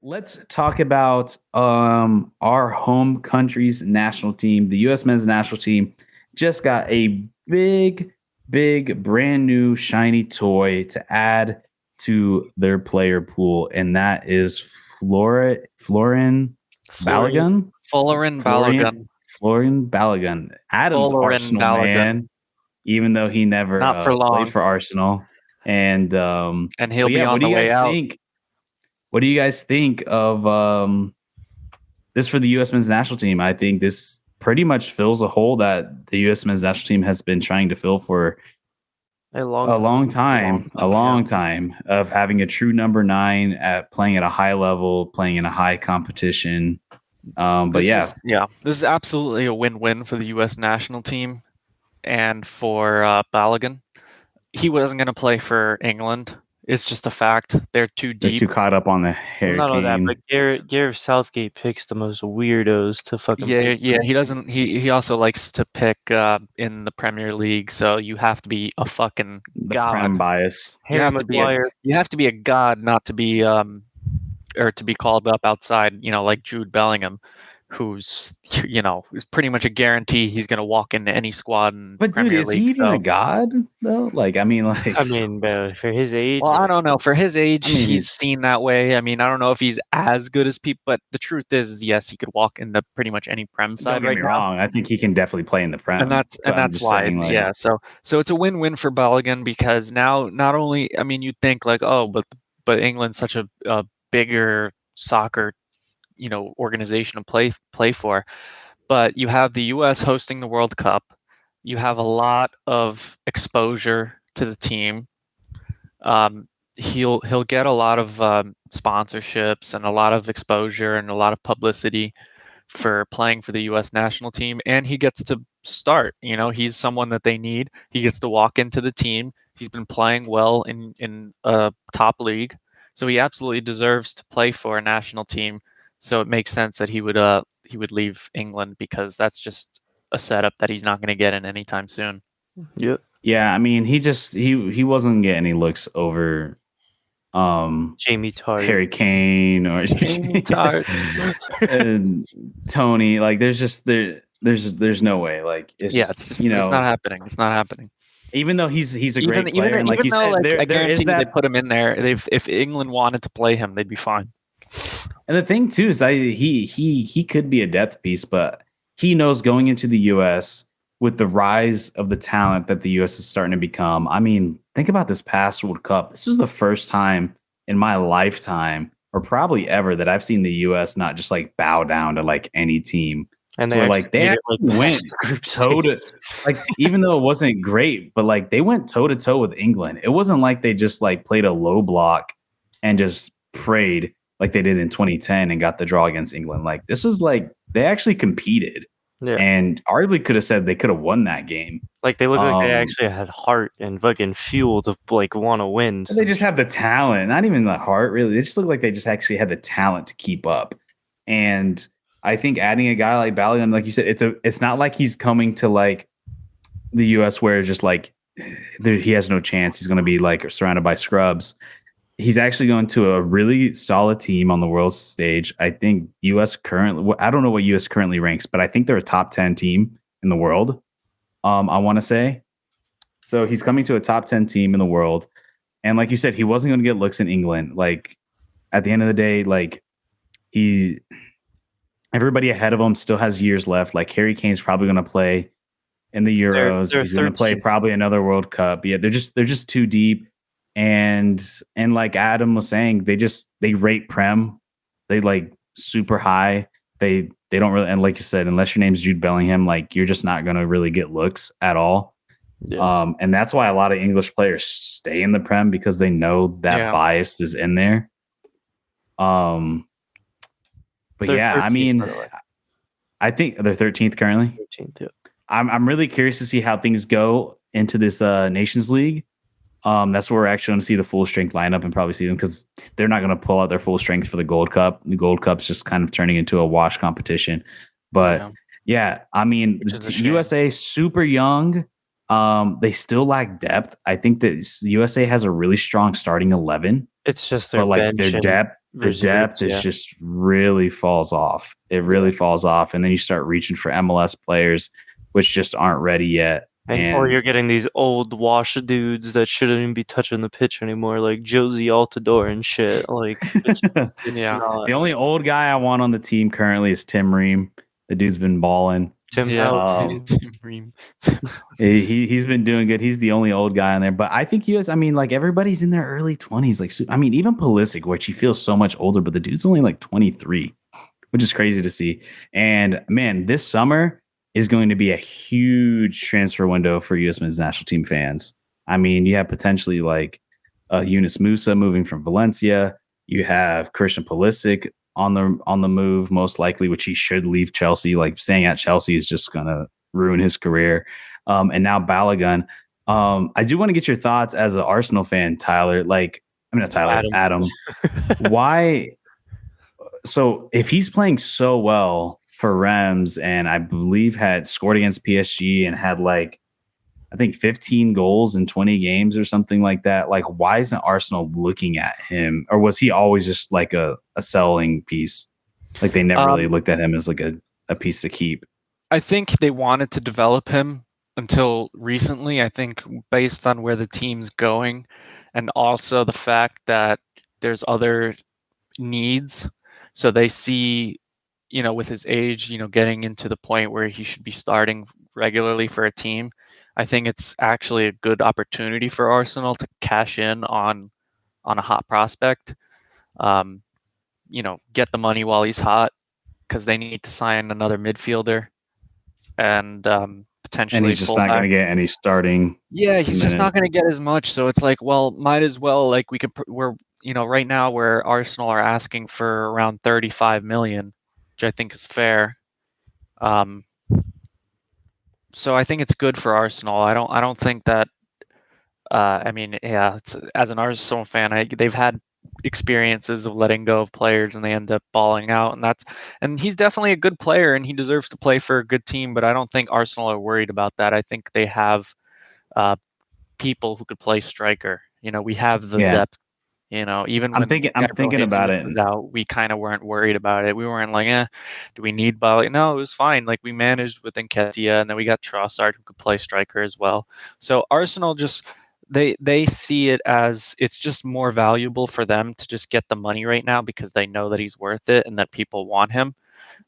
let's talk about our home country's national team. The U.S. men's national team just got a big, brand new shiny toy to add to their player pool, and that is Florin Florian Balogun. Folarin Florian Balogun. Florian Balogun. Adam's Folarin Arsenal Balogun. man, even though he never Not for played long. for Arsenal. And And he'll but be yeah, on what do the you way guys out. think? What do you guys think of this for the U.S. men's national team? I think this pretty much fills a hole that the U.S. men's national team has been trying to fill for a a long time of having a true number 9 at playing at a high level, playing in a high competition. But This is absolutely a win-win for the U.S. national team and for Balogun. He wasn't going to play for England. It's just a fact. They're too they're deep. too caught up on the Well, not only that, hurricane. but Gareth Southgate picks the most weirdos to fucking. Yeah. He doesn't. He also likes to pick in the Premier League. So you have to be a fucking The god. prem bias. You have to be. You have to be a god, not to be or to be called up outside. Like Jude Bellingham, who's is pretty much a guarantee he's going to walk into any squad in But Premier dude, is League. he even a god though? I mean, for his age. Well, I don't know. For his age, I mean, he's seen that way. I mean, I don't know if he's as good as people, but the truth is, yes, he could walk into pretty much any Prem side. Don't get me wrong. I think he can definitely play in the Prem, and that's why. saying, like, yeah. So it's a win-win for Balogun because now not only, I mean, you'd think like, oh, but England's such a bigger soccer, organization to play for, but you have the U.S. hosting the World Cup. You have a lot of exposure to the team. He'll get a lot of sponsorships and a lot of exposure and a lot of publicity for playing for the U.S. national team, and he gets to start. He's someone that they need. He gets to walk into the team. He's been playing well in a top league, so he absolutely deserves to play for a national team. So it makes sense that he would leave England because that's just a setup that he's not going to get in anytime soon. Yep. Yeah, I mean, he wasn't getting any looks over Jamie Tart, Harry Kane, or Jamie Tart, and Tony. Like, there's no way. Like, it's it's not happening. It's not happening. Even though he's a great player, and like you said, I there is guarantee that. they put him in there. If England wanted to play him, they'd be fine. And the thing too is, he could be a depth piece, but he knows going into the U.S. with the rise of the talent that the U.S. is starting to become. I mean, think about this past World Cup. This was the first time in my lifetime, or probably ever, that I've seen the U.S. not just like bow down to like any team. And they went toe to, like, even though it wasn't great, but like they went toe to toe with England. It wasn't like they just like played a low block and just prayed like they did in 2010 and got the draw against England. Like, this was like they actually competed. Yeah. And arguably could have said they could have won that game. Like, they look like they actually had heart and fucking fuel to like want to win. So. They just have the talent, not even the heart, really. They just look like they just actually had the talent to keep up. And I think adding a guy like Balogun, like you said, it's not like he's coming to like the U.S. where it's just like he has no chance. He's going to be like surrounded by scrubs. He's actually going to a really solid team on the world stage. I think U.S. currently, I don't know what U.S. currently ranks, but I think they're a top 10 team in the world. I want to say. So he's coming to a top 10 team in the world. And like you said, he wasn't going to get looks in England. Like, at the end of the day, like, everybody ahead of him still has years left. Like, Harry Kane's probably going to play in the Euros. He's going to play probably another World Cup. Yeah, they're just too deep. And like Adam was saying, they rate Prem. They like super high. They don't really, and like you said, unless your name's Jude Bellingham, like, you're just not going to really get looks at all. Yeah. And that's why a lot of English players stay in the Prem, because they know that bias is in there. But they're 13th, I mean, I think they're 13th currently. 13th, yeah. I'm really curious to see how things go into this Nations League. That's where we're actually going to see the full strength lineup and probably see them, because they're not going to pull out their full strength for the Gold Cup. The Gold Cup's just kind of turning into a wash competition. But yeah, I mean, the USA super young. They still lack depth. I think that USA has a really strong starting 11. It's just their bench. Their depth. the depth is just really falls off. It really falls off, and then you start reaching for MLS players, which just aren't ready yet. Or you're getting these old wash dudes that shouldn't even be touching the pitch anymore, like Josie Altidore and shit. Like, it's not. The only old guy I want on the team currently is Tim Ream. The dude's been balling. Tim Tim Ream. He's been doing good. He's the only old guy on there. But I think I mean, like, everybody's in their early 20s. Like, I mean, even Pulisic, which he feels so much older, but the dude's only like 23, which is crazy to see. And man, this summer is going to be a huge transfer window for U.S. men's national team fans. I mean, you have potentially like Yunus Musa moving from Valencia. You have Christian Pulisic on the move, most likely, which he should leave Chelsea. Like, staying at Chelsea is just gonna ruin his career. And now Balogun. I do want to get your thoughts as an Arsenal fan, Tyler. Like, I mean, not Tyler, Adam. Why? So if he's playing so well for Reims, and I believe had scored against PSG and had like, I think 15 goals in 20 games or something like that. Like, why isn't Arsenal looking at him? Or was he always just like a selling piece? Like, they never really looked at him as like a piece to keep. I think they wanted to develop him until recently. I think based on where the team's going, and also the fact that there's other needs. So they see, with his age, getting into the point where he should be starting regularly for a team. I think it's actually a good opportunity for Arsenal to cash in on a hot prospect. Get the money while he's hot, because they need to sign another midfielder and potentially. And he's just not going to get any starting. Yeah, he's just not going to get as much. So it's like, well, might as well. Like, right now where Arsenal are asking for around 35 million, which I think is fair. So I think it's good for Arsenal. I don't think that. As an Arsenal fan, they've had experiences of letting go of players and they end up balling out, and he's definitely a good player and he deserves to play for a good team. But I don't think Arsenal are worried about that. I think they have people who could play striker. We have the depth. Even when I'm thinking about it. Was out, we kind of weren't worried about it. We weren't like, do we need Balogun? No, it was fine. Like, we managed with Nketiah, and then we got Trossard, who could play striker as well. So Arsenal just they see it as it's just more valuable for them to just get the money right now, because they know that he's worth it and that people want him.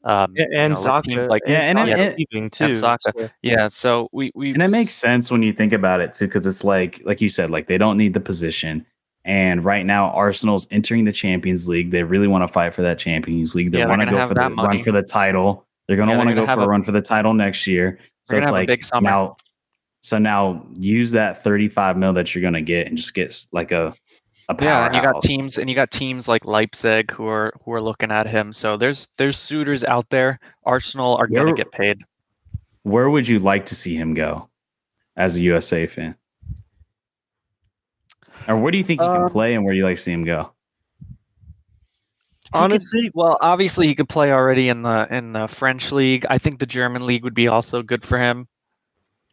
And Zaka, like, leaving too. And Zaka. So. Yeah, so we and it makes sense when you think about it too, because it's like you said, like, they don't need the position. And right now, Arsenal's entering the Champions League. They really want to fight for that Champions League. They want to go for the run for the title. They're going to want to go for a run for the title next year. So it's like, big summer. Now use that 35 mil that you're going to get and just get like a powerhouse. Yeah, and you got teams like Leipzig who are looking at him. So there's suitors out there. Arsenal are going to get paid. Where would you like to see him go as a USA fan? Or where do you think he can play, and where do you like to see him go? Honestly, obviously he could play already in the French league. I think the German league would be also good for him.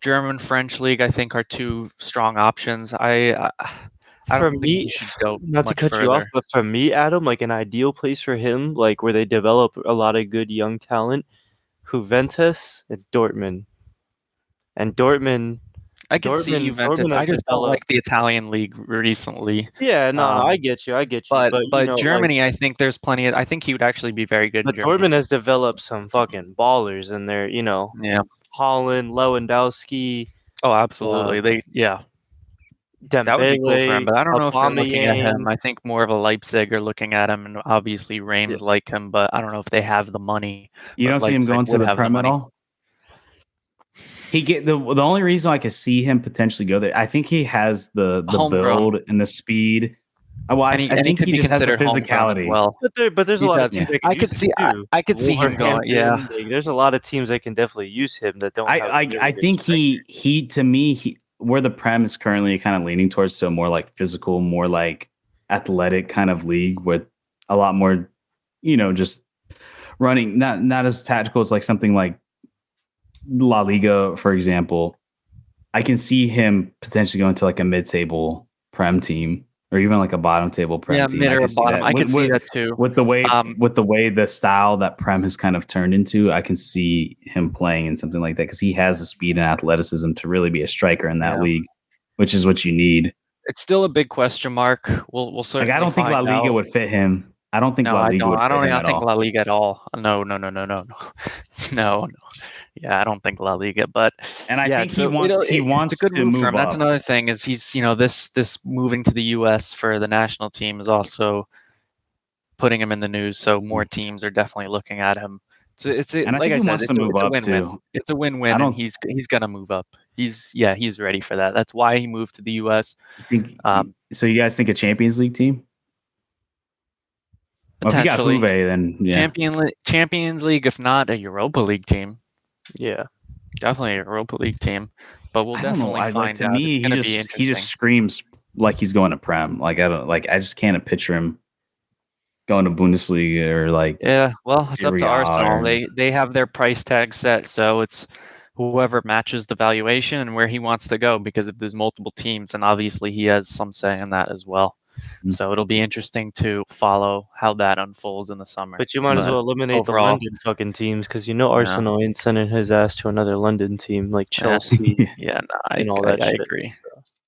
German, French league, I think, are two strong options. I don't think he should go not much to cut further. you off, but for me, Adam, like, an ideal place for him, like, where they develop a lot of good young talent, Juventus and Dortmund. And Dortmund. I can see Juventus. I just don't like the Italian league recently. Yeah, no, I get you. But Germany, I think there's plenty of. I think he would actually be very good. But in Germany. Dortmund has developed some fucking ballers in there. Holland, Lewandowski. Oh, absolutely. Dembele, that would be cool for him. But I don't know if they're looking at him. I think more of a Leipzig are looking at him, and obviously Reims like him. But I don't know if they have the money. You don't see him going to the Prem at all? The only reason I could see him potentially go there, I think he has the build and the speed. I think he just has the physicality. Well, but there's a lot of teams. I could see him going. Yeah, there's a lot of teams that can definitely use him that don't. I think he to me where the Prem is currently kind of leaning towards, so more like physical, more like athletic kind of league with a lot more, just running, not as tactical as like something like La Liga, for example. I can see him potentially going to like a mid-table Prem team or even like a bottom table Prem Yeah, team. mid I or can see bottom. that. I can see that too. With the way the style that Prem has kind of turned into, I can see him playing in something like that because he has the speed and athleticism to really be a striker in that Yeah. league, which is what you need. It's still a big question mark. We'll certainly Like I don't think La find Liga out. would fit him. I don't think No, La I Liga don't. would I fit don't him even at think all. La Liga at all. No, no, no, no, no, no, no. Yeah, I don't think La Liga. But And I yeah, think it's he a, wants it's a good to move for move him. That's up. another thing is he's this moving to the U.S. for the national team is also putting him in the news. So more teams are definitely looking at him. And I Like think I he said, wants to move it's a up win-win. too. It's a I win-win, and don't he's gonna move up. He's ready for that. That's why he moved to the U.S. think Um, so. You guys think a Champions League team? Well, if you got potentially Juve, then yeah. Champions League, if not a Europa League team. Yeah. Definitely a Europa League team, but we'll I don't know. definitely I like find to out. me, It's he gonna be just interesting. screams like he's going to Prem. Like I just can't picture him going to Bundesliga or like Yeah, well, it's up Serie to A Arsenal. or They have their price tag set, so it's whoever matches the valuation and where he wants to go. Because if there's multiple teams, then obviously he has some say in that as well. Mm. So it'll be interesting to follow how that unfolds in the summer. But you might as But well eliminate the overall, London fucking teams because yeah. Arsenal ain't sending his ass to another London team like Yeah. Chelsea Yeah, no, and all that I shit. agree.